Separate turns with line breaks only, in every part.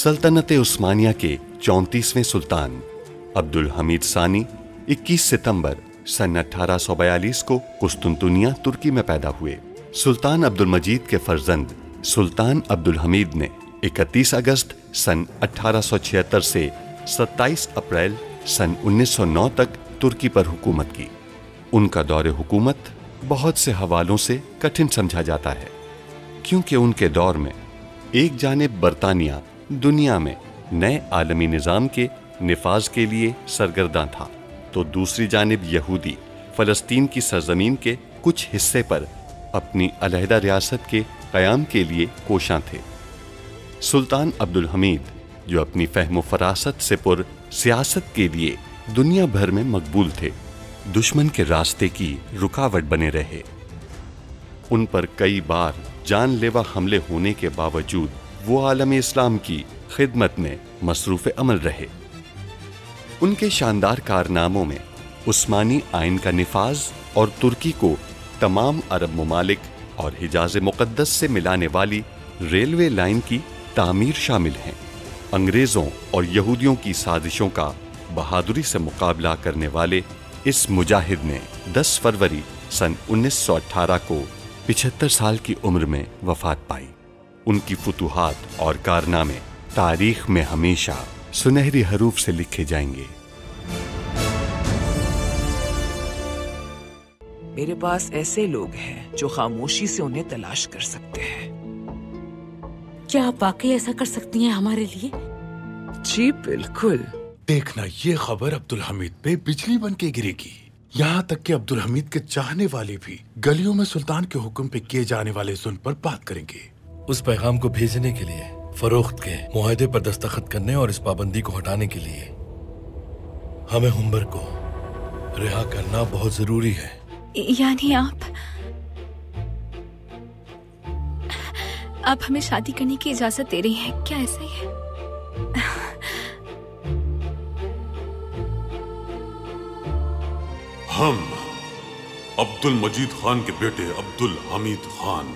सल्तनत उस्मानिया के 34वें सुल्तान अब्दुल हमीद सानी 21 सितंबर सन 1842 को कुस्तुनतुनिया तुर्की में पैदा हुए। सुल्तान अब्दुल मजीद के फर्जंद सुल्तान अब्दुल हमीद ने 31 अगस्त सन 1876 से 27 अप्रैल सन 1909 तक तुर्की पर हुकूमत की। उनका दौरे हुकूमत बहुत से हवालों से कठिन समझा जाता है, क्योंकि उनके दौर में एक जानिब बरतानिया दुनिया में नए आलमी निज़ाम के निफाज के लिए सरगर्दा था, तो दूसरी जानिब यहूदी फ़लस्तीन की सरजमीन के कुछ हिस्से पर अपनी अलहदा रियासत के क़याम के लिए कोशां थे। सुल्तान अब्दुल हमीद, जो अपनी फ़हम फ़रासत से पुर सियासत के लिए दुनिया भर में मकबूल थे, दुश्मन के रास्ते की रुकावट बने रहे। उन पर कई बार जानलेवा हमले होने के बावजूद वो आलम इस्लाम की खिदमत में मसरूफ़ अमल रहे। उनके शानदार कारनामों में उस्मानी आइन का निफाज और तुर्की को तमाम अरब ममालिक और हिजाज़ मुक़द्दस से मिलाने वाली रेलवे लाइन की तामीर शामिल हैं। अंग्रेज़ों और यहूदियों की साजिशों का बहादुरी से मुकाबला करने वाले इस मुजाहिद ने 10 फरवरी सन 1918 को 75 साल की उम्र में वफ़ात पाई। उनकी फुतूहात और कारनामे तारीख में हमेशा सुनहरी हरूफ से लिखे जाएंगे।
मेरे पास ऐसे लोग हैं जो खामोशी से उन्हें तलाश कर सकते हैं।
क्या आप वाकई ऐसा कर सकती हैं हमारे लिए?
जी बिल्कुल।
देखना, ये खबर अब्दुल हमीद पे बिजली बन के गिरेगी। यहाँ तक कि अब्दुल हमीद के चाहने वाले भी गलियों में सुल्तान के हुक्म पे किए जाने वाले जुल्म पर बात करेंगे।
उस पैगाम को भेजने के लिए, फरोख्त के मुआहदे पर दस्तखत करने और इस पाबंदी को हटाने के लिए हमें हुम्बर को रिहा करना बहुत जरूरी है।
यानी आप हमें शादी करने की इजाजत दे रही हैं, क्या ऐसा ही है?
हम अब्दुल मजीद खान के बेटे अब्दुल हमीद खान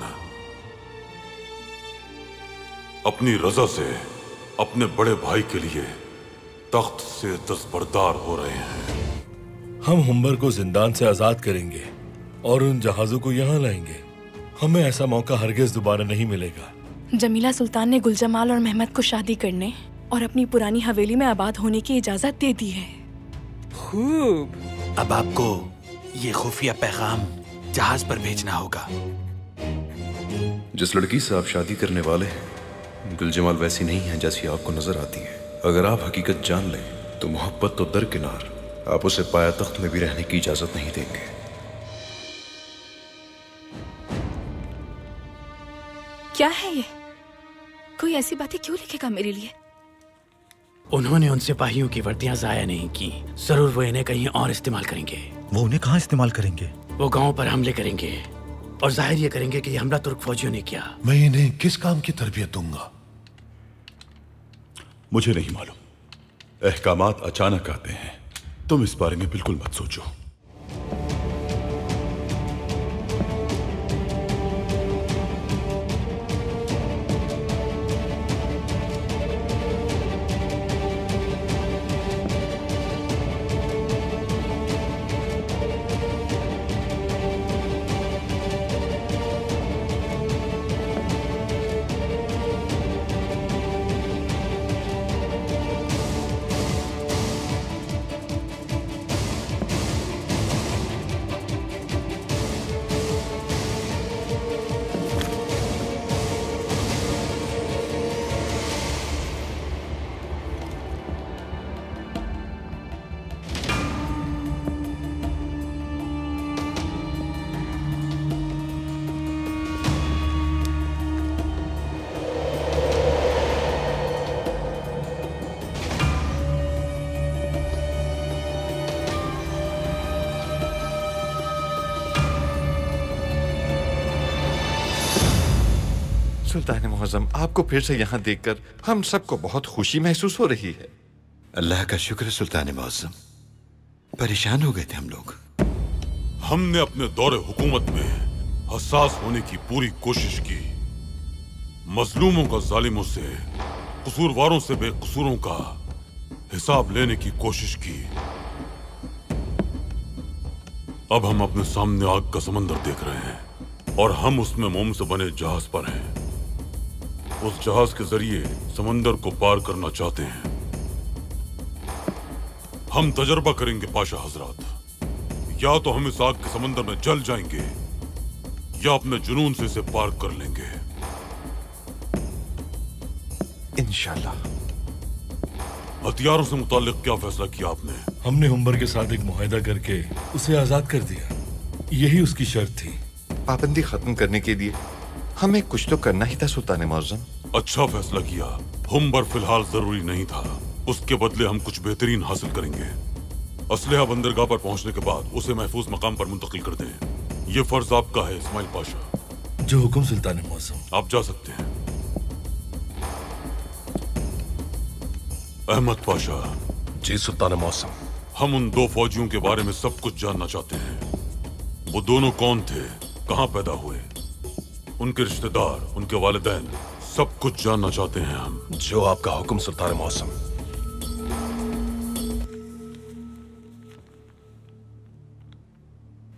अपनी रजा से अपने बड़े भाई के लिए तख्त से दस्तबरदार हो रहे हैं।
हम हुम्बर को जिंदान से आजाद करेंगे और उन जहाजों को यहाँ लाएंगे। हमें ऐसा मौका हरगिज दोबारा नहीं मिलेगा।
जमीला सुल्तान ने गुलजमाल और मेहमद को शादी करने और अपनी पुरानी हवेली में आबाद होने की इजाजत दे दी है।
खूब।
अब आपको ये खुफिया पैगाम जहाज पर भेजना होगा।
जिस लड़की से आप शादी करने वाले हैं, गुलजमाल वैसी नहीं है जैसी आपको नजर आती है। अगर आप हकीकत जान लें तो मोहब्बत तो दरकिनार, आप उसे पाया तख्त में भी रहने की इजाजत नहीं देंगे।
क्या है ये? कोई ऐसी बातें क्यों लिखेगा मेरे लिए?
उन्होंने उन सिपाहियों की वर्दियां जाया नहीं की। जरूर वो इन्हें कहीं और इस्तेमाल करेंगे।
वो उन्हें कहाँ इस्तेमाल करेंगे?
वो गांव पर हमले करेंगे और जाहिर ये करेंगे कि ये हमला तुर्क फौजियों ने किया।
मैं इन्हें किस काम की तरबियत दूंगा? मुझे नहीं मालूम। अहकामात अचानक आते हैं। तुम इस बारे में बिल्कुल मत सोचो।
सुल्तान मुअज़्ज़म, आपको फिर से यहाँ देखकर हम सबको बहुत खुशी महसूस हो रही है।
अल्लाह का शुक्र सुल्तान मुअज़्ज़म, परेशान हो गए थे हम लोग।
हमने अपने दौरे हुकूमत में हसास होने की पूरी कोशिश की। मजलूमों का जालिमों से कसूरवारों से बेकसूरों का हिसाब लेने की कोशिश की। अब हम अपने सामने आग का समंदर देख रहे हैं और हम उसमें मोम से बने जहाज पर हैं। उस जहाज के जरिए समंदर को पार करना चाहते हैं। हम तजर्बा करेंगे पाशा हजरात, या तो हम इस आग के समंदर में जल जाएंगे या अपने जुनून से इसे पार कर लेंगे।
इंशाल्लाह।
हथियारों से मुताल्लिक क्या फैसला किया आपने?
हमने हुम्बर के साथ एक मुआहदा करके उसे आजाद कर दिया। यही उसकी शर्त थी।
पाबंदी खत्म करने के लिए हमें कुछ तो करना ही था सुल्तान मुअज्जम।
अच्छा फैसला किया। हुम्बर फिलहाल जरूरी नहीं था, उसके बदले हम कुछ बेहतरीन हासिल करेंगे। असलहा बंदरगाह पर पहुंचने के बाद उसे महफूज मकाम पर मुंतकिल कर दें। ये फर्ज आपका है इस्माइल पाशा।
जो हुक्म सुल्तान मुअज्जम।
आप जा सकते हैं। अहमद पाशा।
जी सुल्तान मुअज्जम।
हम उन दो फौजियों के बारे में सब कुछ जानना चाहते हैं। वो दोनों कौन थे, कहां पैदा हुए, उनके रिश्तेदार, उनके वालिदैन, सब कुछ जानना चाहते हैं हम।
जो आपका हुक्म सुल्तान मुअज्जम।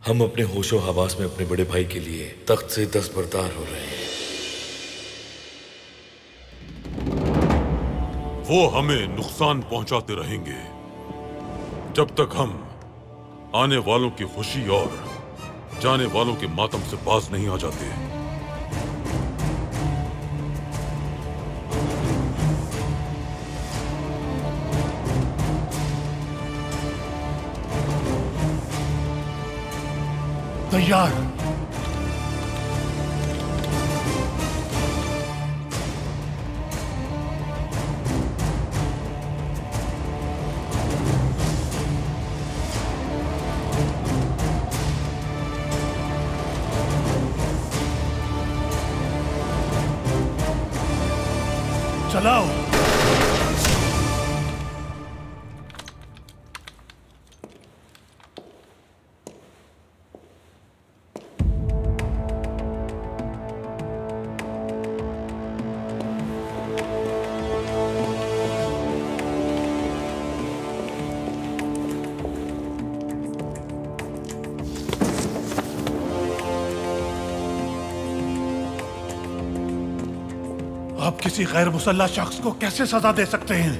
हम अपने होशो हवास में अपने बड़े भाई के लिए तख्त से दस्तबरदार हो रहे हैं।
वो हमें नुकसान पहुंचाते रहेंगे जब तक हम आने वालों की खुशी और जाने वालों के मातम से बाज नहीं आ जाते।
तैयार। चलाओ। आप किसी गैर मुसल्लह शख्स को कैसे सजा दे सकते हैं?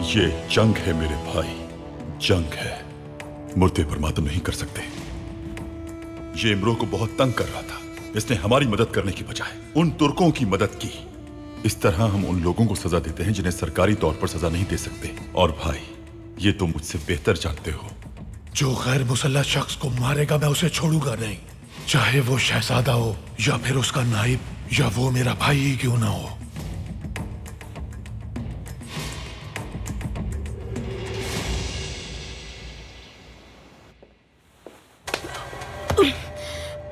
ये जंग है मेरे भाई, जंग है। मुर्दे पर मातम नहीं कर सकते। ये इमरो को बहुत तंग कर रहा था। इसने हमारी मदद करने की बजाय उन तुर्कों की मदद की। इस तरह हम उन लोगों को सजा देते हैं जिन्हें सरकारी तौर पर सजा नहीं दे सकते। और भाई, ये तुम मुझसे बेहतर जानते हो।
जो गैर मुसल्लह शख्स को मारेगा मैं उसे छोड़ूंगा नहीं, चाहे वो शहजादा हो या फिर उसका नाइब या वो मेरा भाई ही क्यों ना हो।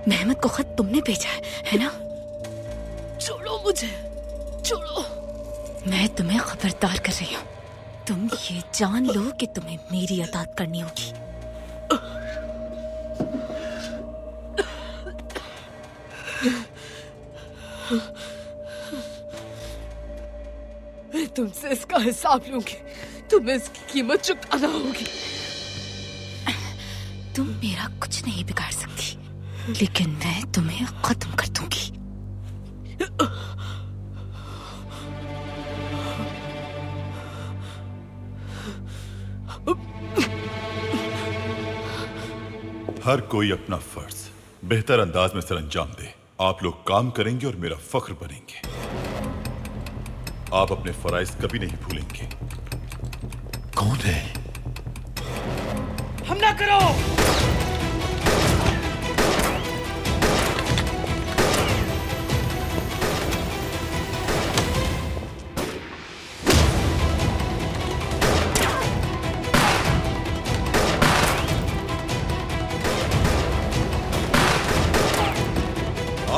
मेहमद को खत तुमने भेजा है ना? छोड़ो मुझे, छोड़ो। मैं तुम्हें खबरदार कर रही हूँ। तुम ये जान लो कि तुम्हें मेरी अताअत करनी होगी।
मैं तुमसे इसका हिसाब लूंगी। तुम्हें इसकी कीमत चुकाना होगी।
तुम मेरा कुछ नहीं बिगाड़ सकती, लेकिन मैं तुम्हें खत्म कर दूंगी।
हर कोई अपना फर्ज बेहतर अंदाज में सरअंजाम दे। आप लोग काम करेंगे और मेरा फख्र बनेंगे। आप अपने फराइज कभी नहीं भूलेंगे।
कौन है?
हमला करो।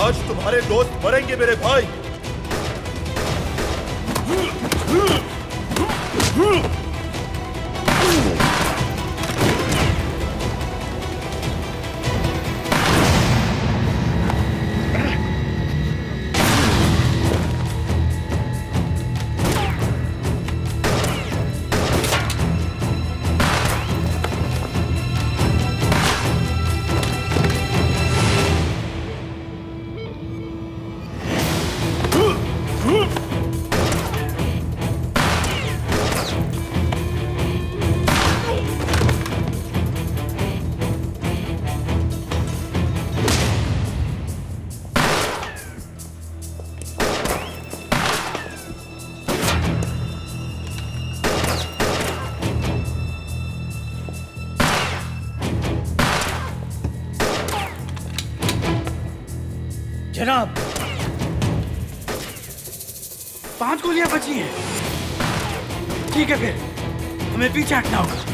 आज तुम्हारे दोस्त मरेंगे मेरे भाई।
जनाब, 5 गोलियां बची हैं। ठीक है, फिर हमें पीछे हटना होगा।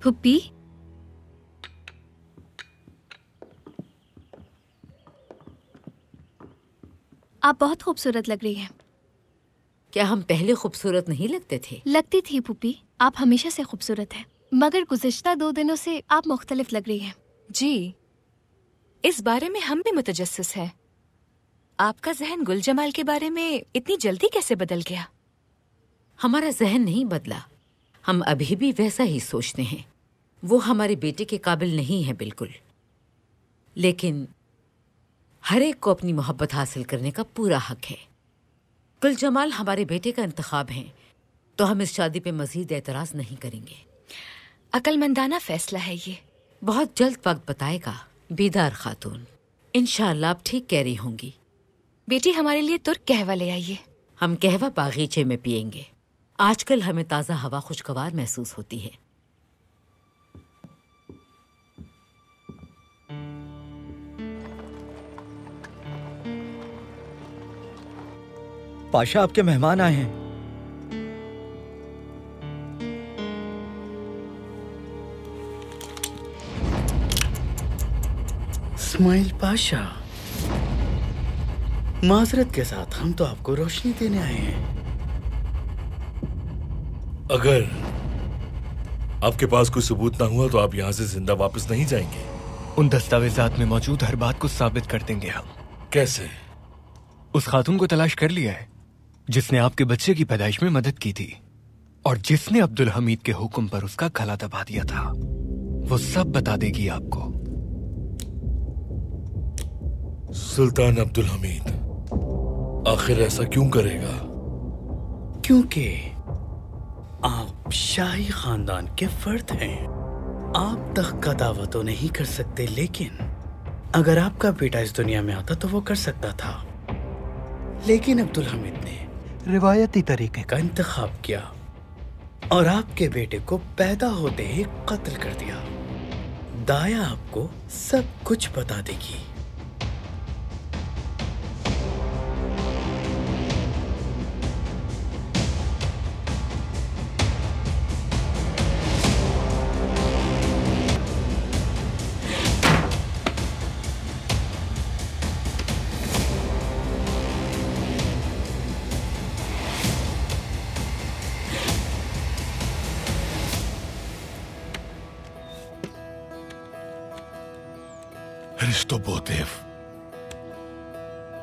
फुप्पी, आप बहुत खूबसूरत लग रही हैं।
क्या हम पहले खूबसूरत नहीं लगते थे?
लगती थी फुप्पी, आप हमेशा से खूबसूरत हैं, मगर गुज़िश्ता 2 दिनों से आप मुख्तलिफ लग रही हैं।
जी, इस बारे में हम भी मुतजस्सिस हैं। आपका जहन गुल जमाल के बारे में इतनी जल्दी कैसे बदल गया?
हमारा जहन नहीं बदला, हम अभी भी वैसा ही सोचते हैं। वो हमारे बेटे के काबिल नहीं है बिल्कुल, लेकिन हर एक को अपनी मोहब्बत हासिल करने का पूरा हक है। गुल जमाल हमारे बेटे का इंतखाब है, तो हम इस शादी पे मजीद एतराज नहीं करेंगे।
अकलमंदाना फैसला है ये।
बहुत जल्द वक्त बताएगा बीदार खातून। इंशाअल्लाह आप ठीक कह रही होंगी।
बेटी, हमारे लिए तुर्क कहवा ले आइए।
हम कहवा बागीचे में पियेंगे। आजकल हमें ताज़ा हवा खुशगवार महसूस होती है।
पाशा, आपके मेहमान आए हैं।
इस्माइल पाशा, माजरत के साथ हम तो आपको रोशनी देने आए हैं।
अगर आपके पास कोई सबूत ना हुआ तो आप यहाँ से जिंदा वापस नहीं जाएंगे।
उन दस्तावेजात में मौजूद हर बात को साबित कर देंगे हम।
कैसे?
उस खातून को तलाश कर लिया है जिसने आपके बच्चे की पैदाइश में मदद की थी और जिसने अब्दुल हमीद के हुक्म पर उसका गला दबा दिया था। वो सब बता देगी आपको।
सुल्तान अब्दुल हमीद आखिर ऐसा क्यों करेगा?
क्योंकि आप शाही खानदान के फर्द हैं। आप तक का दावा तो नहीं कर सकते, लेकिन अगर आपका बेटा इस दुनिया में आता तो वो कर सकता था। लेकिन अब्दुल हमीद ने रिवायती तरीके का इंतखाब किया और आपके बेटे को पैदा होते ही कत्ल कर दिया। दाया आपको सब कुछ बता देगी।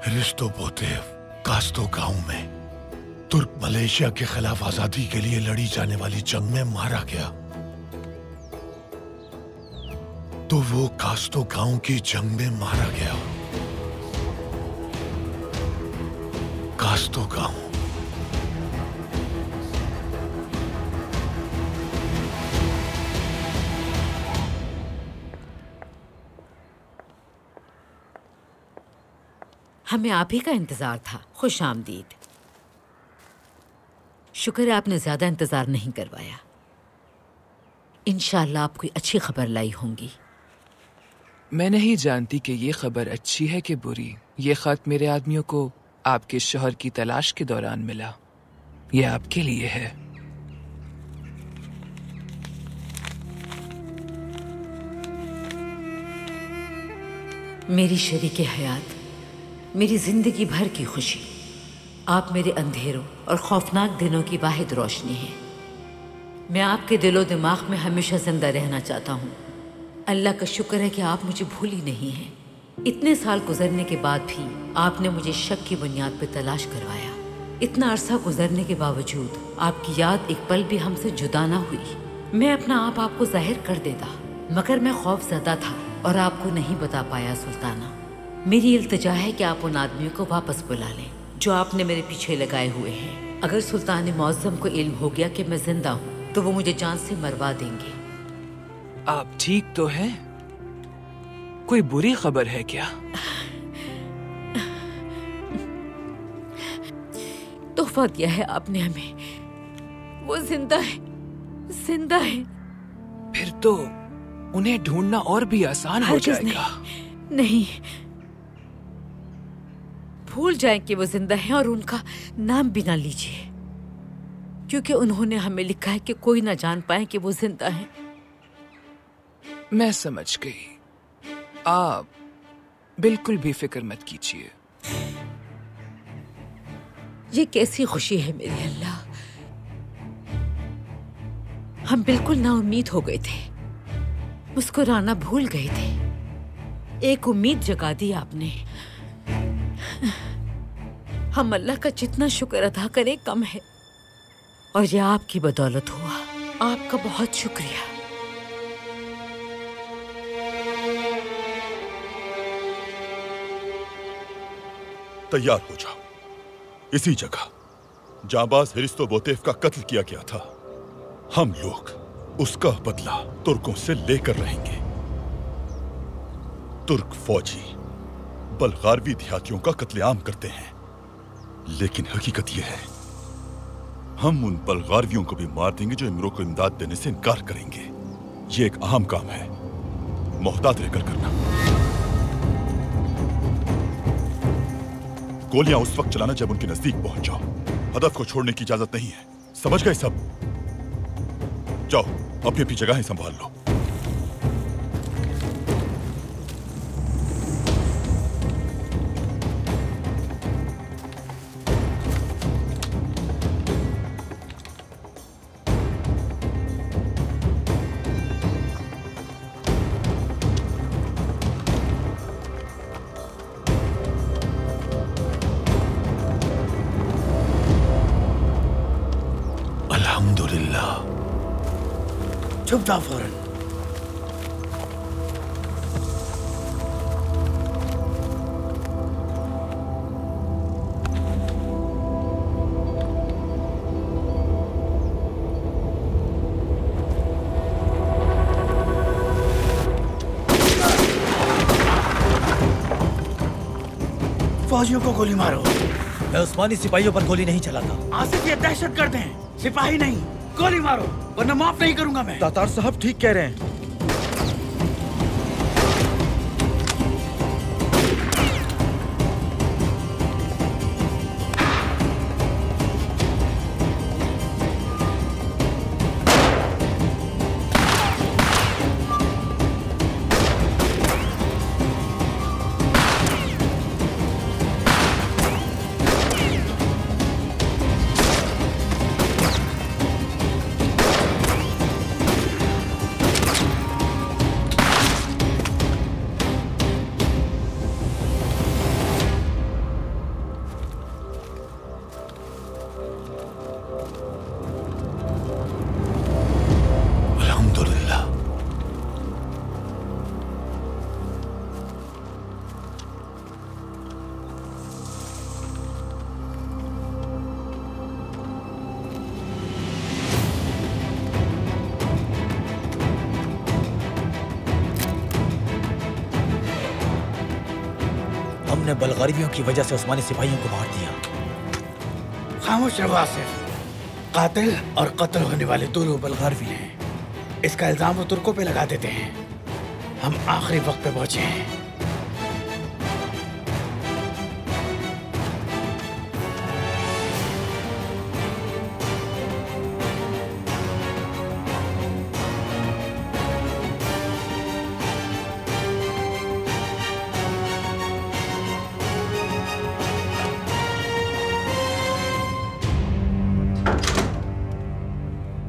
रिश्तोबोतेव कास्तो गांव में तुर्क मलेशिया के खिलाफ आजादी के लिए लड़ी जाने वाली जंग में मारा गया। तो वो कास्तो गांव की जंग में मारा गया। कास्तो गांव।
हमें आप ही का इंतजार था। खुश आमदीद। शुक्र है आपने ज्यादा इंतजार नहीं करवाया। इंशाअल्लाह आप कोई अच्छी खबर लाई होंगी।
मैं नहीं जानती कि ये खबर अच्छी है कि बुरी। ये खत मेरे आदमियों को आपके शौहर की तलाश के दौरान मिला। ये आपके लिए है।
मेरी शरीके हयात, मेरी जिंदगी भर की खुशी। आप मेरे अंधेरों और खौफनाक दिनों की वाहिद रोशनी हैं। मैं आपके दिलो दिमाग में हमेशा जिंदा रहना चाहता हूँ। अल्लाह का शुक्र है कि आप मुझे भूली नहीं हैं। इतने साल गुजरने के बाद भी आपने मुझे शक की बुनियाद पर तलाश करवाया। इतना अरसा गुजरने के बावजूद आपकी याद एक पल भी हमसे जुदा ना हुई। मैं अपना आप आपको जाहिर कर देता, मगर मैं खौफज़दा था और आपको नहीं बता पाया। सुल्ताना, मेरी इल्तिजा है कि आप उन आदमियों को वापस बुला लें जो आपने मेरे पीछे लगाए हुए हैं। अगर सुल्तान मौज़म को इल्म हो गया कि मैं जिंदा हूँ तो वो मुझे जान से मरवा देंगे।
आप ठीक तो हैं? कोई बुरी खबर है क्या?
तोहफा दिया है आपने हमें, वो जिंदा है, जिंदा है।
फिर तो उन्हें ढूंढना और भी आसान हो जाएगा।
नहीं, भूल जाएं कि वो जिंदा है और उनका नाम भी ना लीजिए, क्योंकि उन्होंने हमें लिखा है कि कोई ना जान पाए कि वो जिंदा है।
मैं समझ गई। आप बिल्कुल भी फिक्र मत कीजिए।
ये कैसी खुशी है मेरे अल्लाह। हम बिल्कुल नाउम्मीद हो गए थे, मुस्कुराना भूल गए थे। एक उम्मीद जगा दी आपने। हम अल्लाह का जितना शुक्र अदा करें कम है, और ये आपकी बदौलत हुआ। आपका बहुत शुक्रिया।
तैयार हो जाओ। इसी जगह जाबाज हिरिस्तो बोतेफ का कत्ल किया गया था। हम लोग उसका बदला तुर्कों से लेकर रहेंगे। तुर्क फौजी बल्गारवी देहातियों का कत्लेआम करते हैं, लेकिन हकीकत यह है हम उन बल्गारवियों को भी मार देंगे जो इमरों को इमदाद देने से इनकार करेंगे। यह एक अहम काम है, मोहतात रहकर करना। गोलियां उस वक्त चलाना जब उनके नजदीक पहुंच जाओ। हदफ को छोड़ने की इजाजत नहीं है, समझ गए सब? जाओ अपनी अपनी जगह ही संभाल लो।
चुप जाओ फौरन। फौजियों को गोली मारो।
मैं उस्मानी सिपाहियों पर गोली नहीं चलाता।
आसिफ ये दहशतगर्द हैं, सिपाही नहीं। गोली मारो वरना माफ नहीं करूंगा मैं।
तातार साहब ठीक कह रहे हैं। हमने बल्गारियों की वजह से उस्मानी सिपाहियों को मार दिया।
खामोश रहो आसिफ। कातिल और कत्ल होने वाले दोनों बल्गारवी हैं। इसका इल्जाम वो तुर्कों पे लगा देते हैं। हम आखिरी वक्त पे पहुंचे हैं।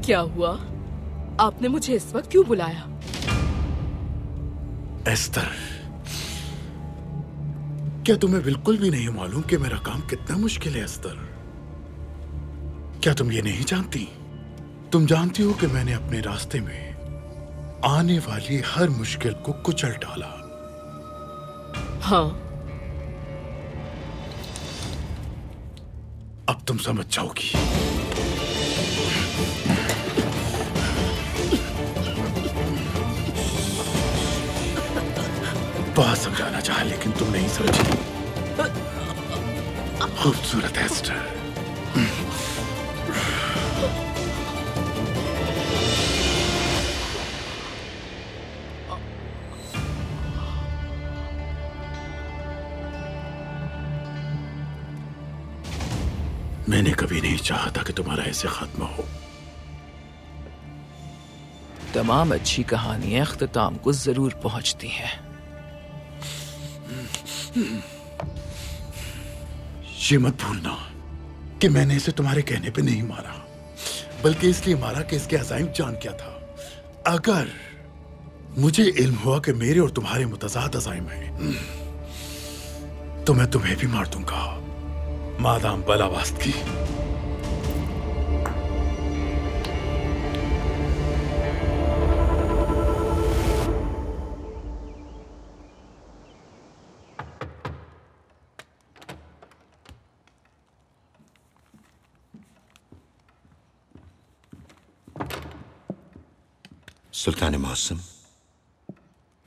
क्या हुआ? आपने मुझे इस वक्त क्यों बुलाया?
एस्तर, क्या तुम्हें बिल्कुल भी नहीं मालूम कि मेरा काम कितना मुश्किल है? एस्तर, क्या तुम ये नहीं जानती? तुम जानती हो कि मैंने अपने रास्ते में आने वाली हर मुश्किल को कुचल डाला।
हाँ,
अब तुम समझ जाओगी। बहुत समझाना चाहा लेकिन तुम नहीं समझी। खूबसूरत एस्टर। मैंने कभी नहीं चाहा था कि तुम्हारा ऐसे खात्मा हो।
तमाम अच्छी कहानियां इख्तिताम को जरूर पहुंचती हैं।
ये मत भूलना कि मैंने इसे तुम्हारे कहने पे नहीं मारा, बल्कि इसलिए मारा कि इसके अज़ाइम जान क्या था। अगर मुझे इल्म हुआ कि मेरे और तुम्हारे मुतज़ाद अज़ाइम हैं, तो मैं तुम्हें भी मार दूंगा, मादाम बला वास्त की।
सुल्तान मौसम,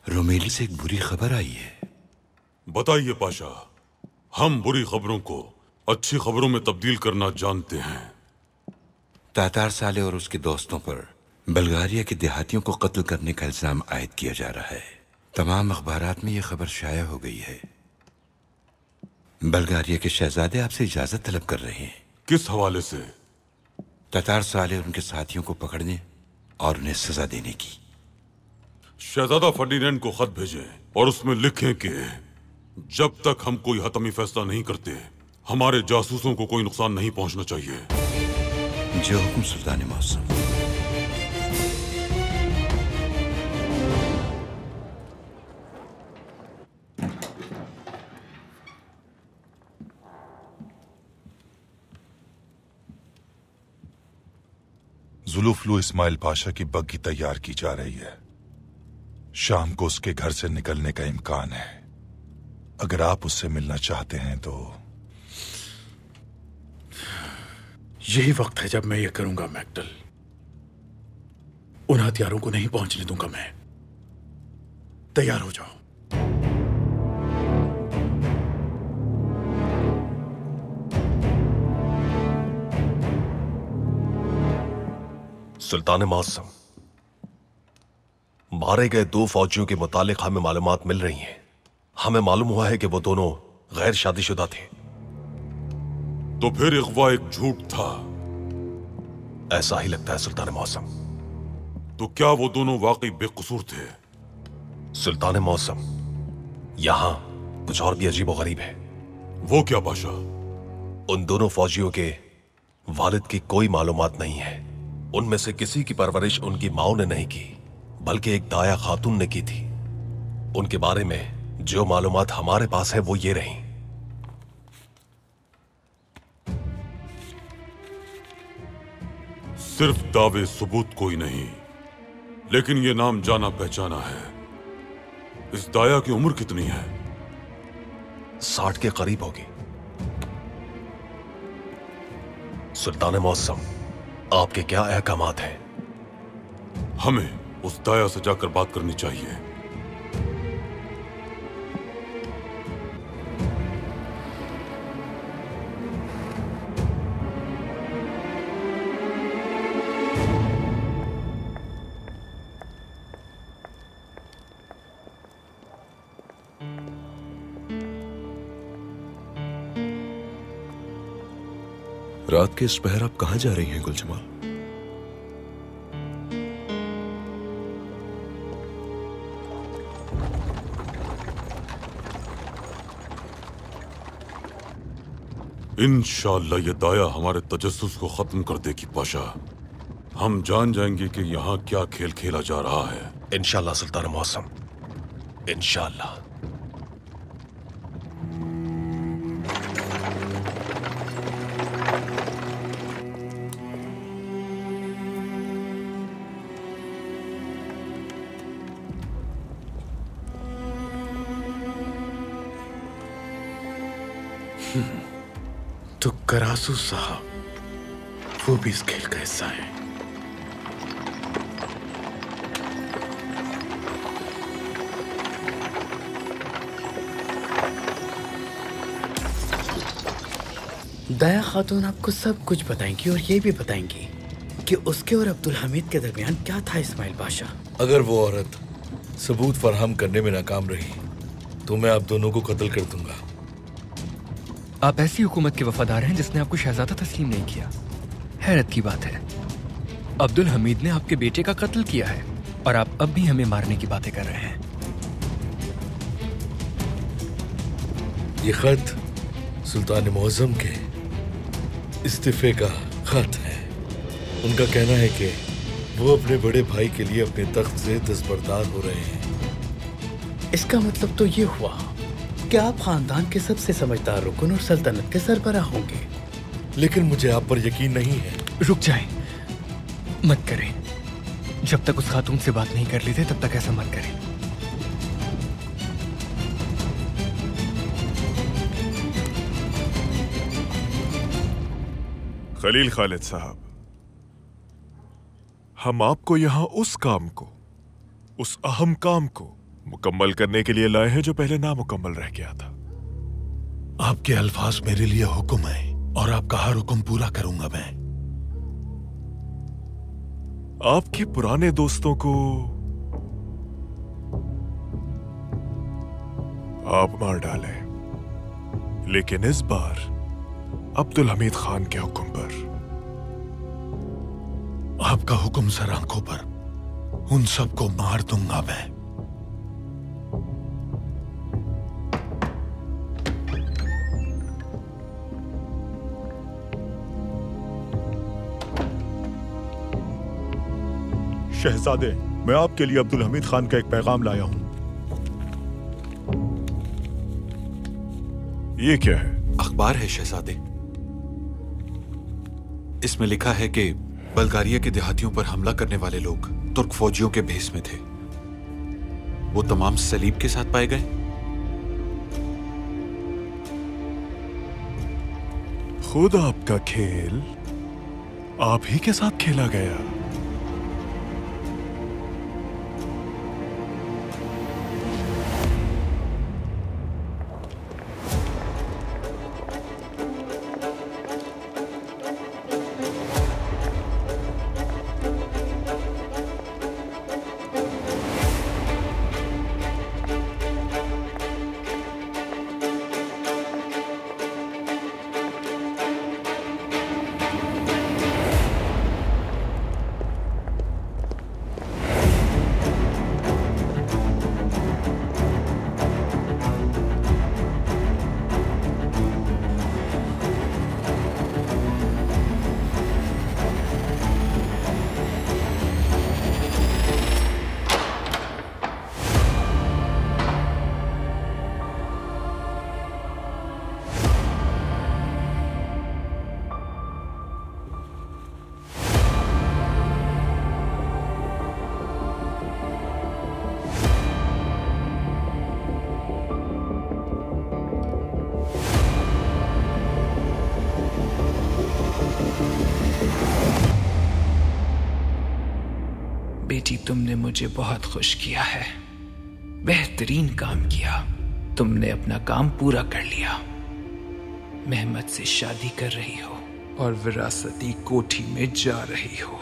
रोमेली से एक बुरी खबर आई है।
बताइए पाशा। हम बुरी खबरों को अच्छी खबरों में तब्दील करना जानते हैं।
तातार साले और उसके दोस्तों पर बल्गारिया के देहातियों को कत्ल करने का इल्जाम आयद किया जा रहा है। तमाम अखबारात में यह खबर शाया हो गई है। बल्गारिया के शहजादे आपसे इजाजत तलब कर रहे हैं।
किस हवाले से?
तातार साले और उनके साथियों को पकड़ने और उन्हें सजा देने की।
शहजादा फर्डिनेंड को खत भेजें और उसमें लिखें कि जब तक हम कोई हतमी फैसला नहीं करते, हमारे जासूसों को कोई नुकसान नहीं पहुंचना चाहिए।
जो हुक्म सुल्तान मौसम।
जुलूफलू इस्माइल पाशा की बग्घी तैयार की जा रही है। शाम को उसके घर से निकलने का इम्कान है। अगर आप उससे मिलना चाहते हैं तो
यही वक्त है जब मैं ये करूंगा मैक्डल। उन हथियारों को नहीं पहुंचने दूंगा मैं। तैयार हो जाओ।
सुल्तान मौसम, मारे गए 2 फौजियों के मुतालिक हमें मालूमात मिल रही हैं। हमें मालूम हुआ है कि वो दोनों गैर शादीशुदा थे।
तो फिर इगवा एक झूठ था?
ऐसा ही लगता है सुल्तान मौसम।
तो क्या वो दोनों वाकई बेकसूर थे?
सुल्तान मौसम, यहां कुछ और भी अजीबोगरीब है।
वो क्या पाशा?
उन दोनों फौजियों के वालिद की कोई मालूमात नहीं है। उनमें से किसी की परवरिश उनकी माओ ने नहीं की, बल्कि एक दाया खातून ने की थी। उनके बारे में जो मालूमात हमारे पास है वो ये रही।
सिर्फ दावे सबूत कोई नहीं, लेकिन ये नाम जाना पहचाना है। इस दाया की उम्र कितनी है?
60 के करीब होगी। सुल्तान मौसम, आपके क्या अहकामात हैं?
हमें उस दाया से जाकर बात करनी चाहिए।
रात के इस पहर आप कहां जा रही हैं गुलजमाल?
इंशाअल्लाह ये दाया हमारे तजस्सुस को खत्म कर देगी पाशा। हम जान जाएंगे कि यहाँ क्या खेल खेला जा रहा है।
इंशाअल्लाह सुल्तान मौसम, इंशाअल्लाह।
तो करासू साहब वो भी इस खेल का हिस्सा है।
दया खातून आपको सब कुछ बताएंगी और ये भी बताएंगी कि उसके और अब्दुल हमीद के दरमियान क्या था इस्माइल बादशाह।
अगर वो औरत सबूत फराहम करने में नाकाम रही तो मैं आप दोनों को कत्ल कर दूंगा।
आप ऐसी हुकूमत के वफादार हैं जिसने आपको शहजादा तस्लीम नहीं किया। हैरत की बात है, अब्दुल हमीद ने आपके बेटे का कत्ल किया है और आप अब भी हमें मारने की बातें कर रहे हैं।
ये खत सुल्तान मुअज्जम के इस्तीफे का खत है। उनका कहना है कि वो अपने बड़े भाई के लिए अपने तख्त से दस्तबरदार हो रहे हैं।
इसका मतलब तो ये हुआ कि आप खानदान के सबसे समझदार रुकन और सल्तनत के सरबराह होंगे।
लेकिन मुझे आप पर यकीन नहीं है।
रुक जाएं, मत करें। जब तक उस खातून से बात नहीं कर लेते तब तक ऐसा मत करें।
खलील खालिद साहब, हम आपको यहाँ उस काम को, उस अहम काम को मुकम्मल करने के लिए लाए हैं जो पहले नामुकम्मल रह गया था।
आपके अल्फाज मेरे लिए हुक्म है और आपका हर हुक्म पूरा करूंगा मैं।
आपके पुराने दोस्तों को आप मार डाले, लेकिन इस बार अब्दुल हमीद खान के हुक्म पर।
आपका हुक्म सर आंखों पर, उन सबको मार दूंगा मैं।
शहजादे, मैं आपके लिए अब्दुल हमीद खान का एक पैगाम लाया हूं। ये क्या है?
अखबार है शहजादे। इसमें लिखा है कि बल्गारिया के देहातियों पर हमला करने वाले लोग तुर्क फौजियों के भेष में थे। वो तमाम सलीब के साथ पाए गए।
खुद आपका खेल आप ही के साथ खेला गया।
बेटी, तुमने मुझे बहुत खुश किया है। बेहतरीन काम किया। तुमने अपना काम पूरा कर लिया। मेहमत से शादी कर रही हो और विरासती कोठी में जा रही हो।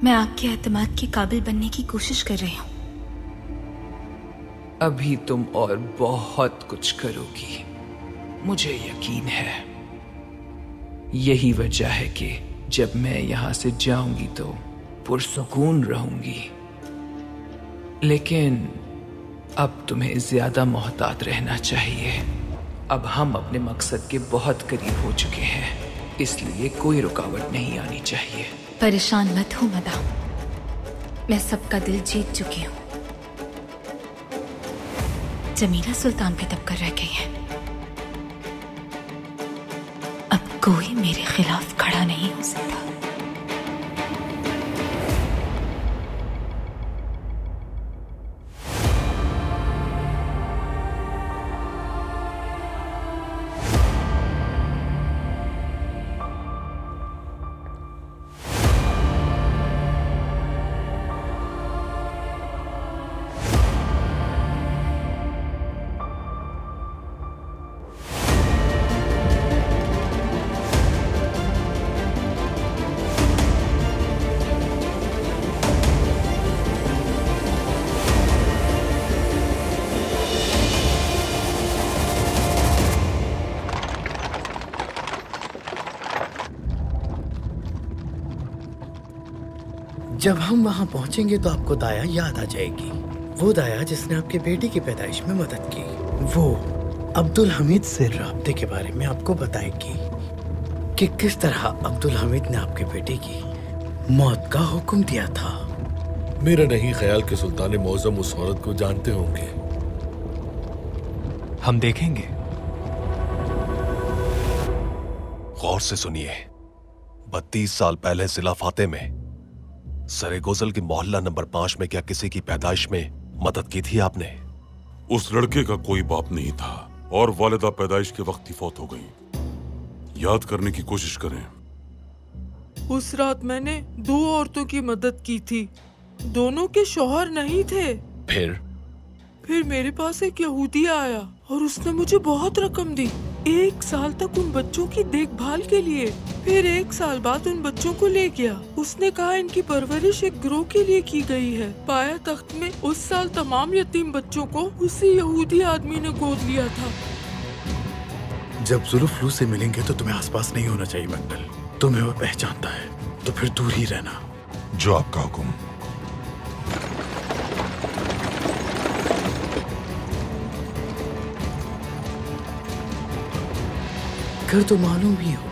मैं आपके एतमाद के काबिल बनने की कोशिश कर रही हूँ।
अभी तुम और बहुत कुछ करोगी, मुझे यकीन है। यही वजह है कि जब मैं यहाँ से जाऊंगी तो पुरसुकून रहूंगी। लेकिन अब तुम्हें ज्यादा मोहतात रहना चाहिए। अब हम अपने मकसद के बहुत करीब हो चुके हैं, इसलिए कोई रुकावट नहीं आनी चाहिए।
परेशान मत हो मदाम, मैं सबका दिल जीत चुकी हूँ। जमीला सुल्तान भी दबकर रह गई है। अब कोई मेरे खिलाफ खड़ा नहीं हो सकता।
जब हम वहाँ पहुँचेंगे तो आपको दाया याद आ जाएगी। वो दाया जिसने आपके बेटे की पैदाइश में मदद की। वो अब्दुल हमीद से राब्ते के बारे में आपको बताएगी कि किस तरह अब्दुल हमीद ने आपके बेटे की मौत का हुक्म दिया था।
मेरा नहीं ख्याल कि सुल्तान मौज़म उस औरत को जानते होंगे।
हम देखेंगे।
गौर से सुनिए। 32 साल पहले जिला फाते में सरेगोजल के मोहल्ला नंबर 5 में क्या किसी की पैदाइश में मदद की थी आपने?
उस लड़के का कोई बाप नहीं था और वालिदा पैदाइश के वक्त ही फौत हो गई। याद करने की कोशिश करें।
उस रात मैंने 2 औरतों की मदद की थी। दोनों के शौहर नहीं थे। फिर मेरे पास एक यहूदी आया और उसने मुझे बहुत रकम दी 1 साल तक उन बच्चों की देखभाल के लिए। फिर 1 साल बाद उन बच्चों को ले गया। उसने कहा इनकी परवरिश एक गिरोह के लिए की गई है। पाया तख्त में उस साल तमाम यतीम बच्चों को उसी यहूदी आदमी ने गोद लिया था।
जब जुल्फलू से मिलेंगे तो तुम्हें आसपास नहीं होना चाहिए मकबल। तुम्हें वो पहचानता है तो फिर दूर ही रहना।
जो आपका हुक्म।
घर तो मालूम ही होगा।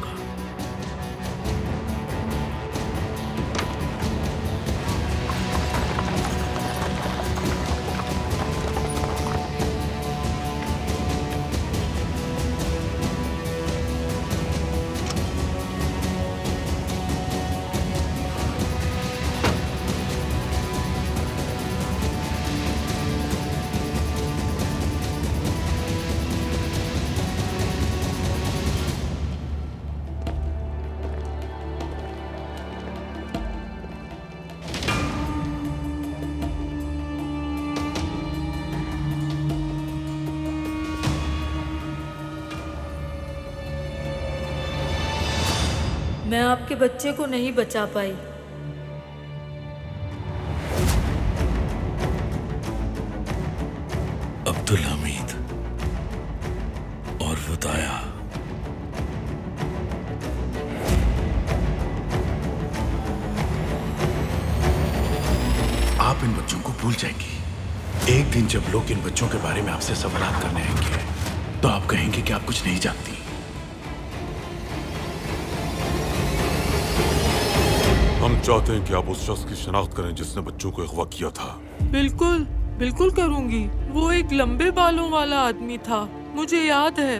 मैं आपके बच्चे को नहीं बचा पाई।
अब्दुल हमीद और वो दाया।
आप इन बच्चों को भूल जाएंगी। एक दिन जब लोग इन बच्चों के बारे में आपसे सवाल करने आएंगे तो आप कहेंगे कि आप कुछ नहीं जानती।
हम चाहते हैं कि आप उस शख्स की शिनाख्त करें जिसने बच्चों को अगवा किया था।
बिल्कुल बिल्कुल करूंगी। वो एक लंबे बालों वाला आदमी था, मुझे याद है।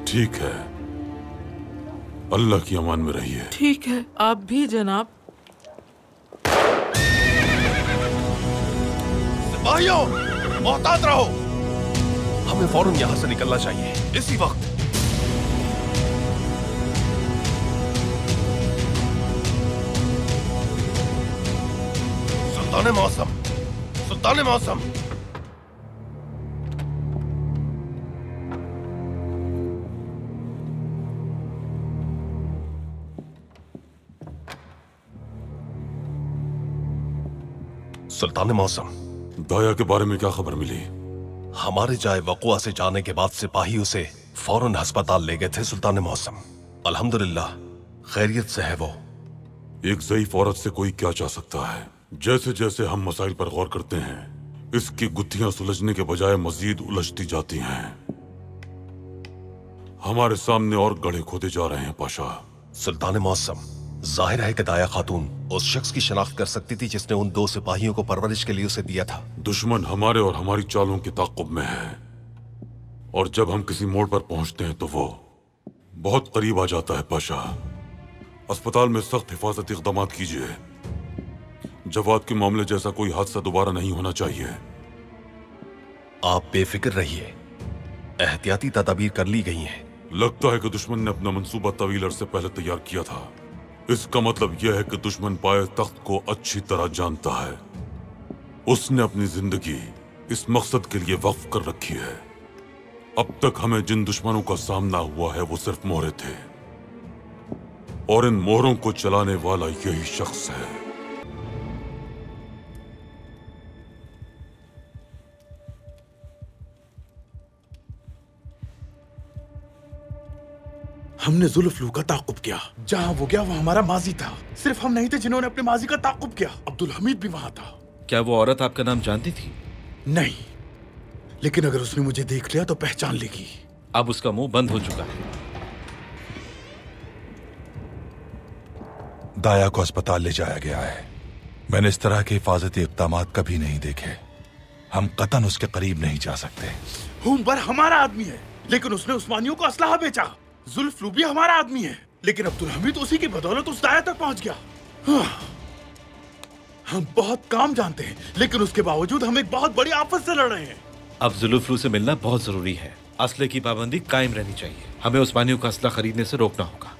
ठीक है, अल्लाह की अमान में रहिए।
ठीक है, आप भी जनाब।
सिपाहियों, मोहतात रहो। हमें फौरन यहाँ से निकलना चाहिए, इसी वक्त। सुल्तान मौसम, सुल्तान मौसम। सुल्तान मौसम,
दाया के बारे में क्या खबर मिली?
हमारे जाए वक़ुआ से जाने के बाद सिपाही उसे फौरन अस्पताल ले गए थे सुल्तान मौसम। अल्हम्दुलिल्लाह खैरियत से है वो।
एक ज़ईफ औरत से कोई क्या चाह सकता है? जैसे जैसे हम मसाइल पर गौर करते हैं, इसकी गुत्थियां सुलझने के बजाय मजीद उलझती जाती हैं। हमारे सामने और गड्ढे खोदे जा रहे हैं पाशा।
सुल्तान मौसम, जाहिर है कि दाया खातून उस शख्स की शनाख्त कर सकती थी जिसने उन 2 सिपाहियों को परवरिश के लिए उसे दिया था।
दुश्मन हमारे और हमारी चालों के ताक़ुब में है और जब हम किसी मोड़ पर पहुंचते हैं तो वो बहुत करीब आ जाता है पाशा। अस्पताल में सख्त हिफाजती इक़दामात कीजिए। जवाद के मामले जैसा कोई हादसा दोबारा नहीं होना चाहिए।
आप बेफिक्र रहिए, एहतियाती तदाबीर कर ली गई हैं।
लगता है कि दुश्मन ने अपना मंसूबा तवील अरसे पहले तैयार किया था। इसका मतलब यह है कि दुश्मन पाए तख्त को अच्छी तरह जानता है। उसने अपनी जिंदगी इस मकसद के लिए वक्फ कर रखी है। अब तक हमें जिन दुश्मनों का सामना हुआ है वो सिर्फ मोहरे थे और इन मोहरों को चलाने वाला यही शख्स है।
हमने जुल्फलू का ताकुब किया। जहाँ वो गया वो हमारा माजी था। सिर्फ हम नहीं थे जिन्होंने अपने माजी का ताकुब किया। अब्दुल हमीद भी वहाँ था।
क्या वो औरत आपका नाम जानती थी?
नहीं, लेकिन अगर उसने मुझे देख लिया तो पहचान लेगी।
अब उसका मुंह बंद हो चुका है।
दाया को अस्पताल ले जाया गया है। मैंने इस तरह के हिफाजती इक़दामात कभी नहीं देखे। हम कतन उसके करीब नहीं जा सकते।
हुम्बर हमारा आदमी है, लेकिन उसने उस्मानियों को असलहा बेचा। जुल्फलू भी हमारा आदमी है, लेकिन अब्दुल हमीद उसी की बदौलत उस दाया तक पहुंच गया। हम बहुत काम जानते हैं, लेकिन उसके बावजूद हम एक बहुत बड़ी आफत से लड़ रहे हैं।
अब जुल्फलू से मिलना बहुत जरूरी है। असले की पाबंदी कायम रहनी चाहिए। हमें उस्मानियों का असला खरीदने से रोकना होगा।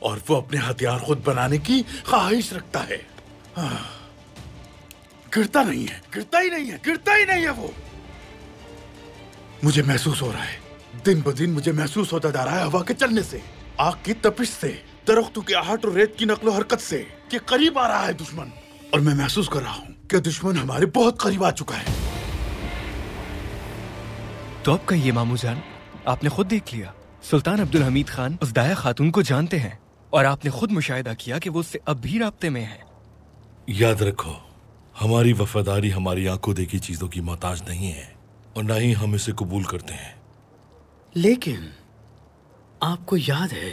और वो अपने हथियार खुद बनाने की ख्वाहिश रखता है। गिरता नहीं है, गिरता ही नहीं है, गिरता ही नहीं है वो। मुझे महसूस हो रहा है, दिन ब दिन मुझे महसूस होता जा रहा है, हवा के चलने से, आग की तपिश से, दरख्तों की आहट और रेत की नकलो हरकत से, कि करीब आ रहा है दुश्मन। और मैं महसूस कर रहा हूँ कि दुश्मन हमारे बहुत करीब आ चुका है।
तो अब कहिए मामू जान, आपने खुद देख लिया, सुल्तान अब्दुल हमीद खान उस दाया खातून को जानते हैं और आपने खुद मुशाहिदा किया कि वो उससे अब भी राब्ते में है।
याद रखो, हमारी वफादारी हमारी आंखों देखी चीजों की मोहताज नहीं है और न ही हम इसे कबूल करते हैं।
लेकिन आपको याद है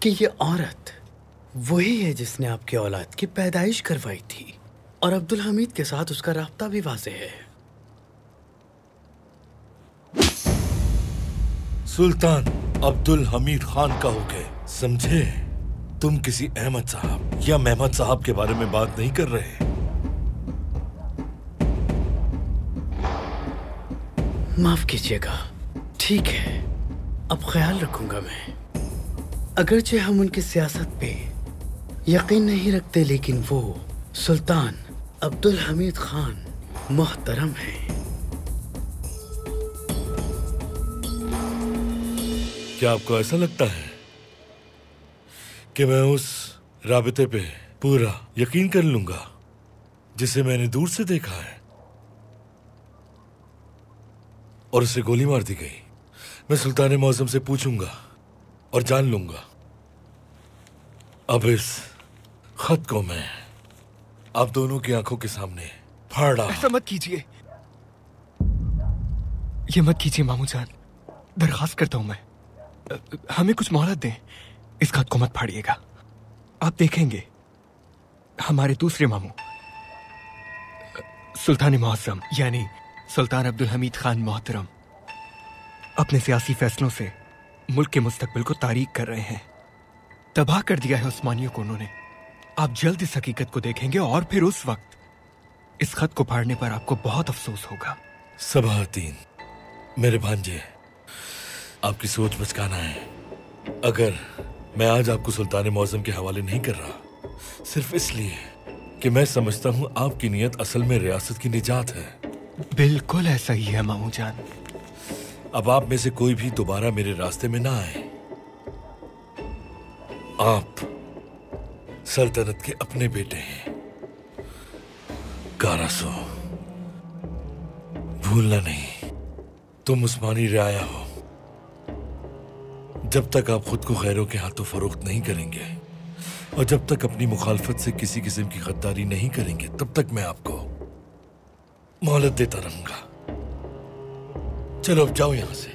कि ये औरत वही है जिसने आपके औलाद की पैदाइश करवाई थी और अब्दुल हमीद के साथ उसका राब्ता भी वाज़ेह है।
सुल्तान अब्दुल हमीद खान का हो गए, समझे? तुम किसी अहमद साहब या मेहमद साहब के बारे में बात नहीं कर रहे।
माफ कीजिएगा। ठीक है, अब ख्याल रखूंगा मैं। अगरचे हम उनकी सियासत पे यकीन नहीं रखते, लेकिन वो सुल्तान अब्दुल हमीद खान मोहतरम है।
क्या आपको ऐसा लगता है कि मैं उस राबिते पे पूरा यकीन कर लूंगा जिसे मैंने दूर से देखा है और उसे गोली मार दी गई? मैं सुल्तान मौज़म से पूछूंगा और जान लूंगा। अब इस खत को मैं आप दोनों की आंखों के सामने फाड़ डाला।
ऐसा मत कीजिए, ये मत कीजिए मामू जान, दरखास्त करता हूं मैं। हमें कुछ मोहलत दें, इस खत को मत फाड़िएगा। आप देखेंगे हमारे दूसरे मामू सुल्तान मौज़म यानी सुल्तान अब्दुल हमीद खान मोहतरम अपने सियासी फैसलों से मुल्क के मुस्तकबिल को तारीक कर रहे हैं। तबाह कर दिया है उस्मानियों को उन्होंने। आप जल्द इस हकीकत को देखेंगे और फिर उस वक्त इस खत को फाड़ने पर आपको बहुत अफसोस होगा।
सबाहतीन, मेरे भांजे, आपकी सोच बचकाना है। अगर मैं आज आपको सुल्तान मौज़म के हवाले नहीं कर रहा सिर्फ इसलिए कि मैं समझता हूं आपकी नीयत असल में रियासत की निजात है।
बिल्कुल ऐसा ही है मामू जान।
अब आप में से कोई भी दोबारा मेरे रास्ते में ना आए। आप सल्तनत के अपने बेटे हैं। कारासो, भूलना नहीं, तुम उस्मानी रियाया हो। जब तक आप खुद को गैरों के हाथों फरोख्त नहीं करेंगे और जब तक अपनी मुखालफत से किसी किस्म की गद्दारी नहीं करेंगे, तब तक मैं आपको मोहलत देता रहूंगा। चलो अब जाओ यहां से।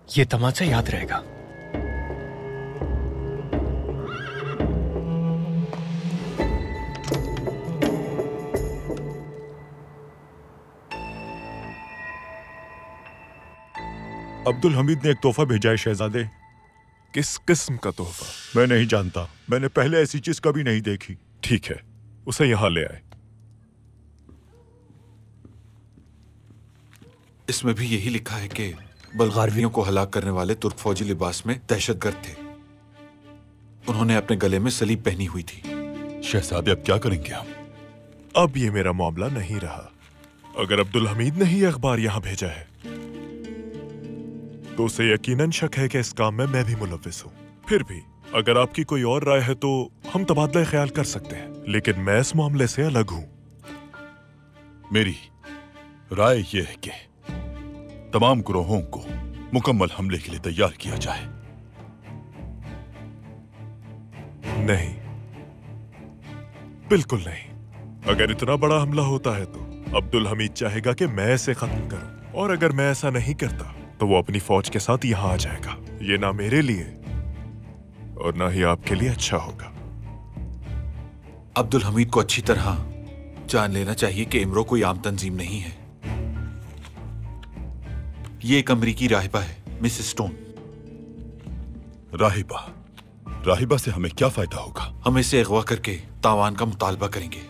ये तमाचा याद रहेगा।
अब्दुल हमीद ने एक तोहफा भेजा है शहजादे। किस किस्म का तोहफा मैं नहीं जानता, मैंने पहले ऐसी चीज कभी नहीं देखी। ठीक है, उसे यहां ले आए।
इसमें भी यही लिखा है कि बल्गारियों को हलाक करने वाले तुर्क फौजी लिबास में दहशतगर्द थे। उन्होंने अपने गले में सलीब पहनी हुई थी।
शहजादे, अब क्या करेंगे हम?
अब ये मेरा मामला नहीं रहा। अगर अब्दुल हमीद ने ही अखबार यहां भेजा है तो उसे यकीनन शक है कि इस काम में मैं भी मुलव्विस हूं। फिर भी अगर आपकी कोई और राय है तो हम तबादला ख्याल कर सकते हैं, लेकिन मैं इस मामले से अलग हूं।
मेरी राय यह है कि तमाम ग्रोहों को मुकम्मल हमले के लिए तैयार किया जाए।
नहीं, बिल्कुल नहीं। अगर इतना बड़ा हमला होता है तो अब्दुल हमीद चाहेगा कि मैं इसे खत्म करूं, और अगर मैं ऐसा नहीं करता तो वो अपनी फौज के साथ यहां आ जाएगा। ये ना मेरे लिए और ना ही आपके लिए अच्छा होगा।
अब्दुल हमीद को अच्छी तरह जान लेना चाहिए कि इमरो कोई आम तंजीम नहीं है। ये एक अमरीकी राहिबा है, मिसेस स्टोन।
राहिबा? राहिबा से हमें क्या फायदा होगा?
हम इसे अगवा करके तावान का मुतालबा करेंगे।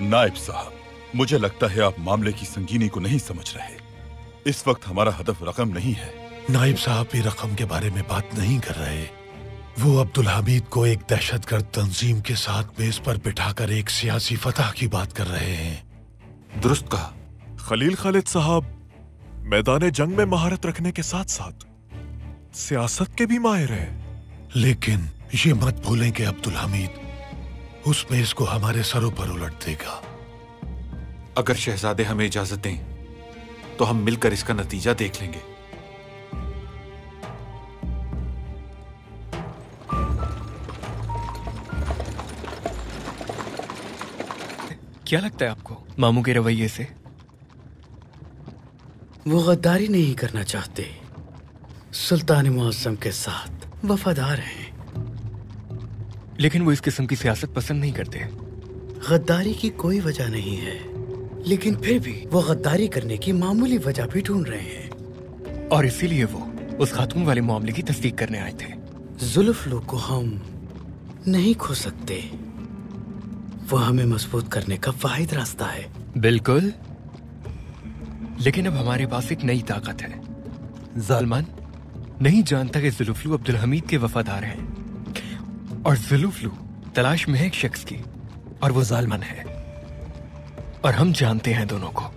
नायब साहब, मुझे लगता है आप मामले की संगीनी को नहीं समझ रहे। इस वक्त हमारा हदफ रकम नहीं है।
नायब साहब भी रकम के बारे में बात नहीं कर रहे। वो अब्दुल हमीद को एक दहशतगर्द तंजीम के साथ मेज पर बिठाकर एक सियासी फतह की बात कर रहे हैं।
दुरुस्त कहा।
खलील खालिद साहब मैदान जंग में महारत रखने के साथ साथ सियासत के भी माहिर हैं।
लेकिन ये मत भूलें कि अब्दुल हमीद उस मेज को हमारे सरों पर उलट देगा।
अगर शहजादे हमें इजाजत दें तो हम मिलकर इसका नतीजा देख लेंगे।
क्या लगता है आपको मामू के रवैये से?
वो गद्दारी नहीं करना चाहते, सुल्तान मुअज्जम के साथ वफादार हैं।
लेकिन वो इस किस्म की सियासत पसंद नहीं करते।
गद्दारी की कोई वजह नहीं है, लेकिन फिर भी वो गद्दारी करने की मामूली वजह भी ढूंढ रहे हैं।
और इसीलिए वो उस खातून वाले मामले की तस्दीक करने आए थे।
जुल्फलू को हम नहीं खो सकते। वो हमें मजबूत करने का वाहिद रास्ता है।
बिल्कुल, लेकिन अब हमारे पास एक नई ताकत है। जालमान नहीं जानता कि जुल्फलू अब्दुल हमीद के वफादार हैं, और जुल्फलू तलाश में है एक शख्स की, और वो जालमान है। और हम जानते हैं दोनों को।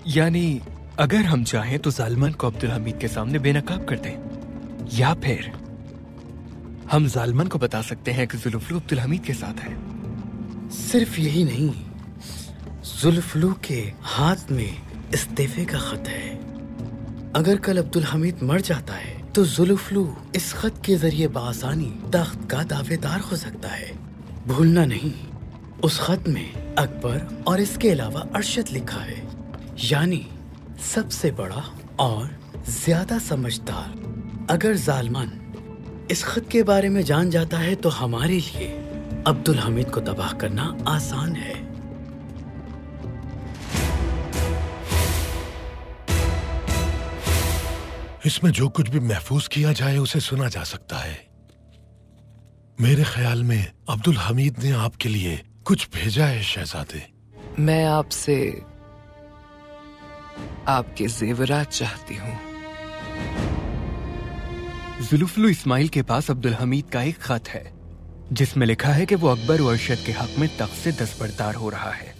यानी अगर हम चाहें तो जालमान को अब्दुल हमीद के सामने बेनकाब कर दें, या फिर हम जालमान को बता सकते हैं कि जुल्फलू अब्दुल हमीद के साथ है।
सिर्फ यही नहीं, जुल्फलू के हाथ में इस्तीफे का खत है। अगर कल अब्दुल हमीद मर जाता है तो जुल्फलू इस खत के जरिए बआसानी तख्त का दावेदार हो सकता है। भूलना नहीं, उस खत में अकबर और इसके अलावा अरशद लिखा है, यानी सबसे बड़ा और ज्यादा समझदार। अगर जालमान इस खत के बारे में जान जाता है तो हमारे लिए अब्दुल हमीद को तबाह करना आसान है।
इसमें जो कुछ भी महफूज किया जाए उसे सुना जा सकता है। मेरे ख्याल में अब्दुल हमीद ने आपके लिए कुछ भेजा है शहजादे।
मैं आपसे आपके जेवरात चाहती हूँ।
जुल्फलू इस्माइल के पास अब्दुल हमीद का एक खत है जिसमें लिखा है कि वो अकबर और अरशद के हक में तख्त से दस्तबरदार हो रहा है।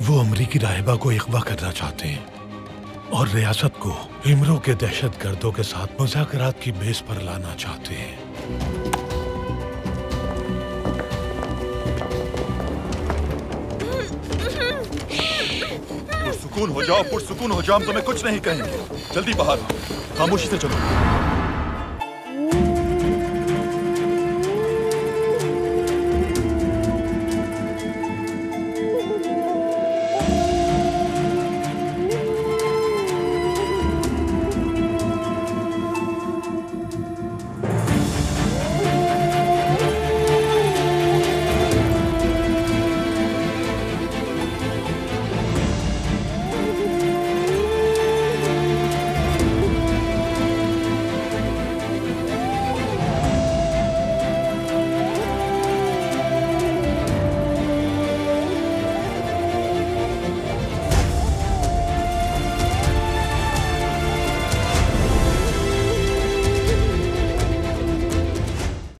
वो अमरीकी राहिबा को अगवा करना चाहते हैं और रियासत को इमरों के दहशतगर्दों के साथ मुज़ाकरात की मेज पर लाना चाहते हैं।
पुरसुकून हो जाओ, पुरसुकून हो जाओ, हम तुम्हें कुछ नहीं कहेंगे। जल्दी बाहर, खामोशी से चलो।